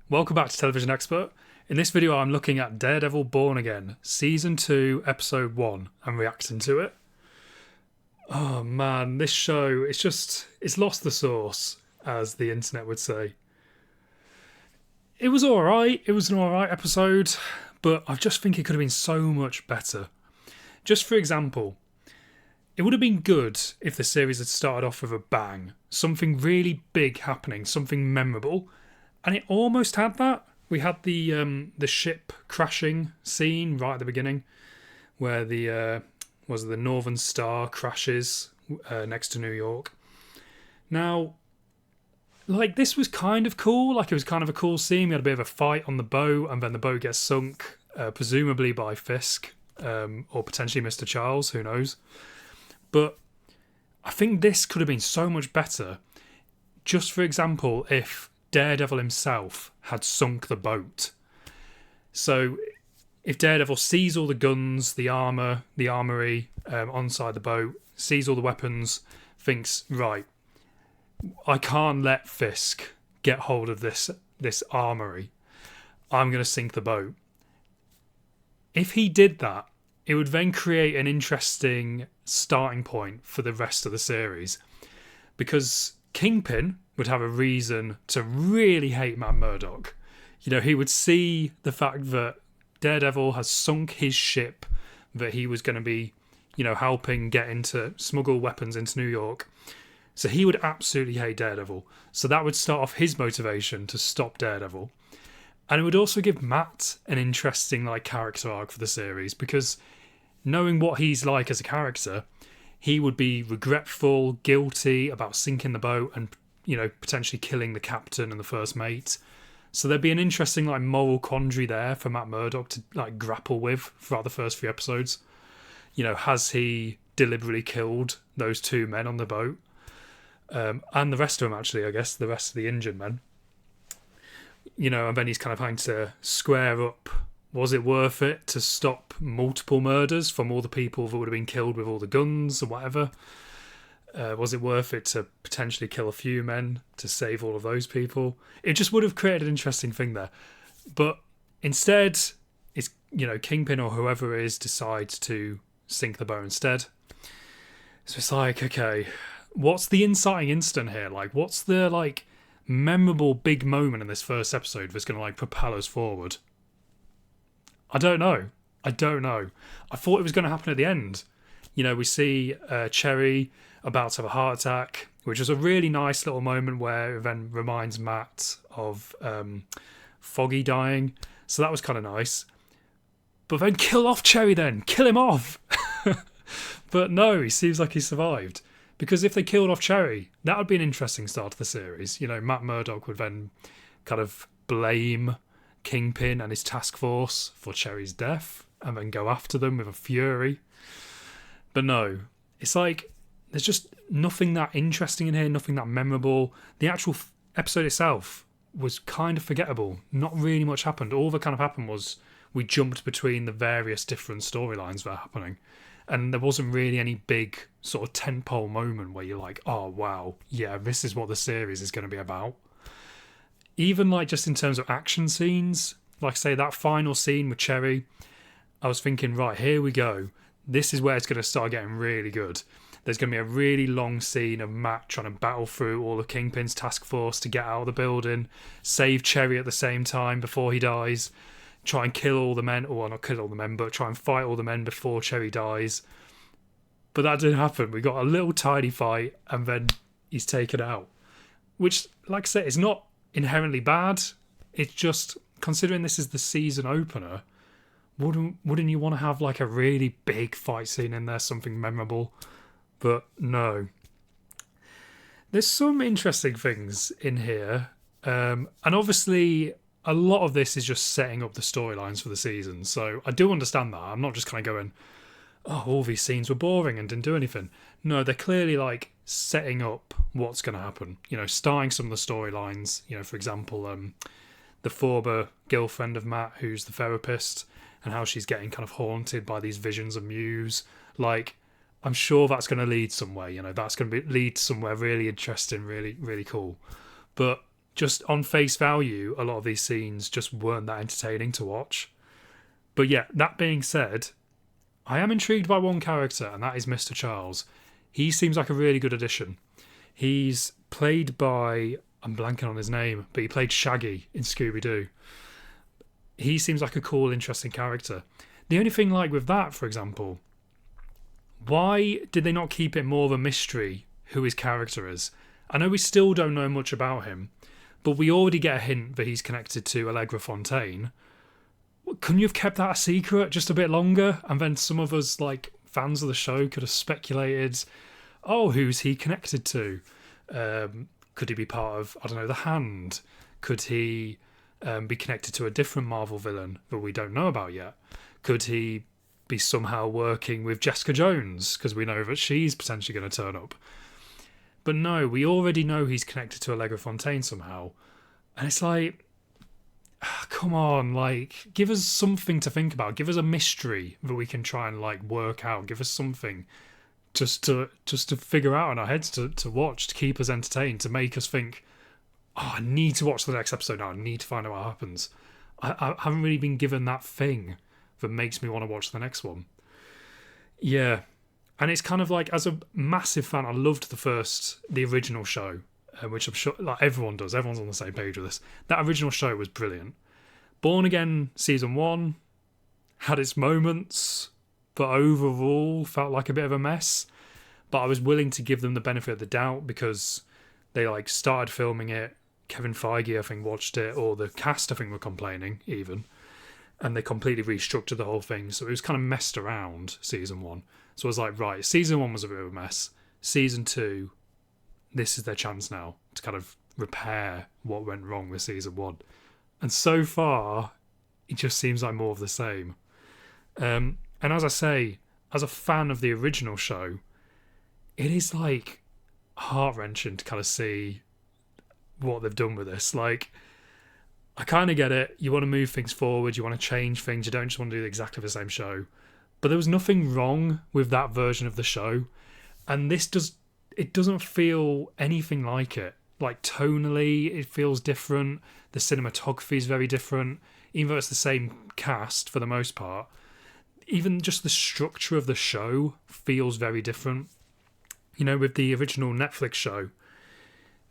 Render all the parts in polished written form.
welcome back to Television Expert. In this video I'm looking at Daredevil Born Again, Season 2, Episode 1, and reacting to it. Oh man, this show, it's lost the sauce, as the internet would say. It was alright, it was an alright episode, but I just think it could have been so much better. Just for example, it would have been good if the series had started off with a bang, something really big happening, something memorable, and it almost had that. We had the ship crashing scene right at the beginning, where the Northern Star crashes next to New York. Now, like, this was kind of cool. Like, it was kind of a cool scene. We had a bit of a fight on the boat, and then the boat gets sunk, presumably by Fisk, or potentially Mr. Charles, who knows. But I think this could have been so much better. Just for example, if Daredevil himself had sunk the boat. So if Daredevil sees all the guns, the armour, the armoury onside the boat, sees all the weapons, thinks, right, I can't let Fisk get hold of this armoury. I'm going to sink the boat. If he did that, it would then create an interesting starting point for the rest of the series. Because Kingpin would have a reason to really hate Matt Murdock. You know, he would see the fact that Daredevil has sunk his ship, that he was going to be, you know, helping smuggle weapons into New York. So he would absolutely hate Daredevil. So that would start off his motivation to stop Daredevil. And it would also give Matt an interesting, like, character arc for the series, because knowing what he's like as a character, he would be regretful, guilty about sinking the boat and, you know, potentially killing the captain and the first mate. So there'd be an interesting, like, moral quandary there for Matt Murdock to, like, grapple with throughout the first few episodes. You know, has he deliberately killed those two men on the boat? And the rest of them, actually, I guess, the rest of the injured men. You know, and then he's kind of having to square up. Was it worth it to stop multiple murders from all the people that would have been killed with all the guns or whatever? Was it worth it to potentially kill a few men to save all of those people? It just would have created an interesting thing there. But instead, it's, you know, Kingpin or whoever it is decides to sink the boat instead. So it's like, okay, what's the inciting incident here? Like, what's the, like, memorable big moment in this first episode that's going to, like, propel us forward? I don't know. I thought it was going to happen at the end. You know, we see Cherry about to have a heart attack, which was a really nice little moment where it then reminds Matt of Foggy dying. So that was kind of nice. But then kill off Cherry then. Kill him off. But no, he seems like he survived. Because if they killed off Cherry, that would be an interesting start to the series. You know, Matt Murdock would then kind of blame Kingpin and his task force for Cherry's death and then go after them with a fury. But no, it's like there's just nothing that interesting in here, nothing that memorable. The actual episode itself was kind of forgettable. Not really much happened. All that kind of happened was we jumped between the various different storylines that are happening. And there wasn't really any big sort of tentpole moment where you're like, oh wow, yeah, this is what the series is going to be about. Even, like, just in terms of action scenes, like, say, that final scene with Cherry, I was thinking, right, here we go. This is where it's going to start getting really good. There's going to be a really long scene of Matt trying to battle through all of Kingpin's task force to get out of the building, save Cherry at the same time before he dies, try and kill all the men, or not kill all the men, but try and fight all the men before Cherry dies. But that didn't happen. We got a little tiny fight, and then he's taken out. Which, like I said, is not inherently bad. It's just, considering this is the season opener, wouldn't you want to have, like, a really big fight scene in there, something memorable? But no. There's some interesting things in here, and obviously a lot of this is just setting up the storylines for the season, so I do understand that. I'm not just kind of going, oh, all these scenes were boring and didn't do anything. No, they're clearly, like, setting up what's going to happen. You know, starting some of the storylines. You know, for example, the former girlfriend of Matt, who's the therapist, and how she's getting kind of haunted by these visions of Muse. Like, I'm sure that's going to lead somewhere. You know, that's going to lead somewhere really interesting, really, really cool. But just on face value, a lot of these scenes just weren't that entertaining to watch. But yeah, that being said, I am intrigued by one character, and that is Mr. Charles. He seems like a really good addition. He's played by, I'm blanking on his name, but he played Shaggy in Scooby-Doo. He seems like a cool, interesting character. The only thing like with that, for example, why did they not keep it more of a mystery who his character is? I know we still don't know much about him, but we already get a hint that he's connected to Allegra Fontaine. Couldn't you have kept that a secret just a bit longer? And then some of us, like fans of the show, could have speculated, oh, who's he connected to? Could he be part of, I don't know, The Hand? Could he be connected to a different Marvel villain that we don't know about yet? Could he be somehow working with Jessica Jones, because we know that she's potentially going to turn up? But no, we already know he's connected to Allegra Fontaine somehow. And it's like, come on, like, give us something to think about. Give us a mystery that we can try and like work out. Give us something just to figure out in our heads to watch, to keep us entertained, to make us think, oh, I need to watch the next episode now. I need to find out what happens. I haven't really been given that thing that makes me want to watch the next one. Yeah. And it's kind of like, as a massive fan, I loved the original show, which I'm sure like everyone does. Everyone's on the same page with this. That original show was brilliant. Born Again Season 1 had its moments, but overall felt like a bit of a mess. But I was willing to give them the benefit of the doubt because they like started filming it. Kevin Feige, I think, watched it, or the cast, I think, were complaining even. And they completely restructured the whole thing. So it was kind of messed around, Season 1. So I was like, right, Season 1 was a bit of a mess. Season 2, this is their chance now to kind of repair what went wrong with Season 1. And so far, it just seems like more of the same. And as I say, as a fan of the original show, it is like heart-wrenching to kind of see what they've done with this. Like, I kind of get it. You want to move things forward. You want to change things. You don't just want to do exactly the same show. But there was nothing wrong with that version of the show. And this doesn't feel anything like it. Like, tonally, it feels different. The cinematography is very different. Even though it's the same cast for the most part, even just the structure of the show feels very different. You know, with the original Netflix show,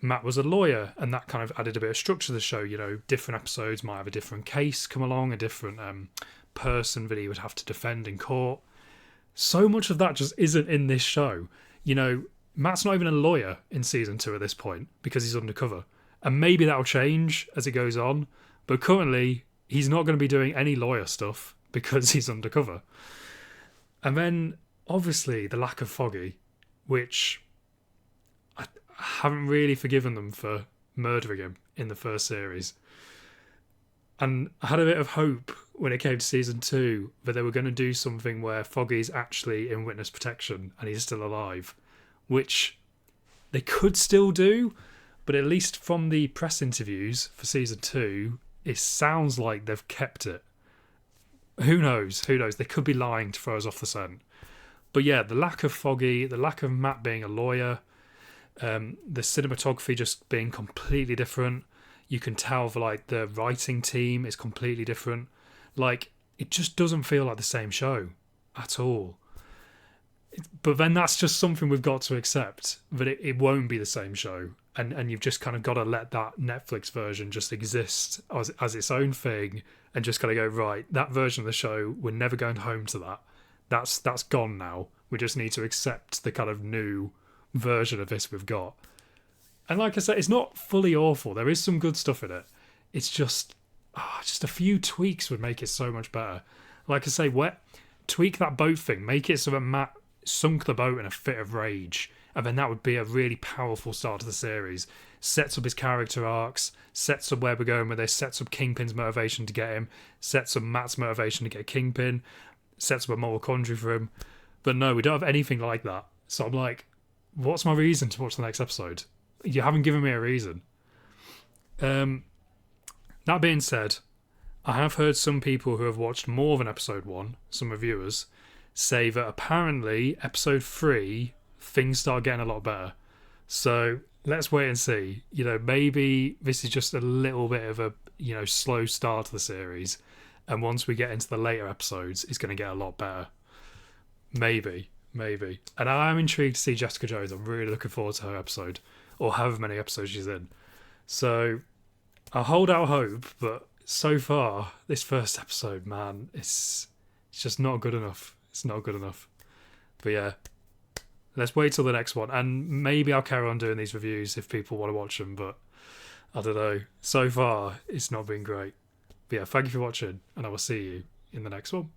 Matt was a lawyer, and that kind of added a bit of structure to the show. You know, different episodes might have a different case come along, a different person that he would have to defend in court. So much of that just isn't in this show. You know, Matt's not even a lawyer in Season 2 at this point because he's undercover. And maybe that'll change as it goes on. But currently, he's not going to be doing any lawyer stuff because he's undercover. And then, obviously, the lack of Foggy, which I haven't really forgiven them for murdering him in the first series. And I had a bit of hope when it came to Season 2 that they were going to do something where Foggy's actually in witness protection and he's still alive, which they could still do, but at least from the press interviews for Season 2, it sounds like they've kept it. Who knows? Who knows? They could be lying to throw us off the scent. But yeah, the lack of Foggy, the lack of Matt being a lawyer, the cinematography just being completely different. You can tell like the writing team is completely different. Like, it just doesn't feel like the same show at all. But then that's just something we've got to accept, that it won't be the same show. And you've just kind of got to let that Netflix version just exist as its own thing and just kind of go, right, that version of the show, we're never going home to that. That's gone now. We just need to accept the kind of new version of this we've got. And like I said, it's not fully awful. There is some good stuff in it. It's just a few tweaks would make it so much better. Like I say, tweak that boat thing. Make it so that Matt sunk the boat in a fit of rage. And then that would be a really powerful start to the series. Sets up his character arcs, sets up where we're going with this, sets up Kingpin's motivation to get him, sets up Matt's motivation to get Kingpin, sets up a moral quandary for him. But no, we don't have anything like that. So I'm like, what's my reason to watch the next episode? You haven't given me a reason. That being said, I have heard some people who have watched more than episode 1, some reviewers, say that apparently episode 3, things start getting a lot better. So let's wait and see. You know, maybe this is just a little bit of a, you know, slow start to the series, and once we get into the later episodes, it's going to get a lot better. Maybe, maybe. And I am intrigued to see Jessica Jones. I'm really looking forward to her episode, or however many episodes she's in. So I'll hold out hope, but so far, this first episode, man, it's just not good enough. It's not good enough. But yeah, let's wait till the next one, and maybe I'll carry on doing these reviews if people want to watch them, but I don't know. So far, it's not been great. But yeah, thank you for watching, and I will see you in the next one.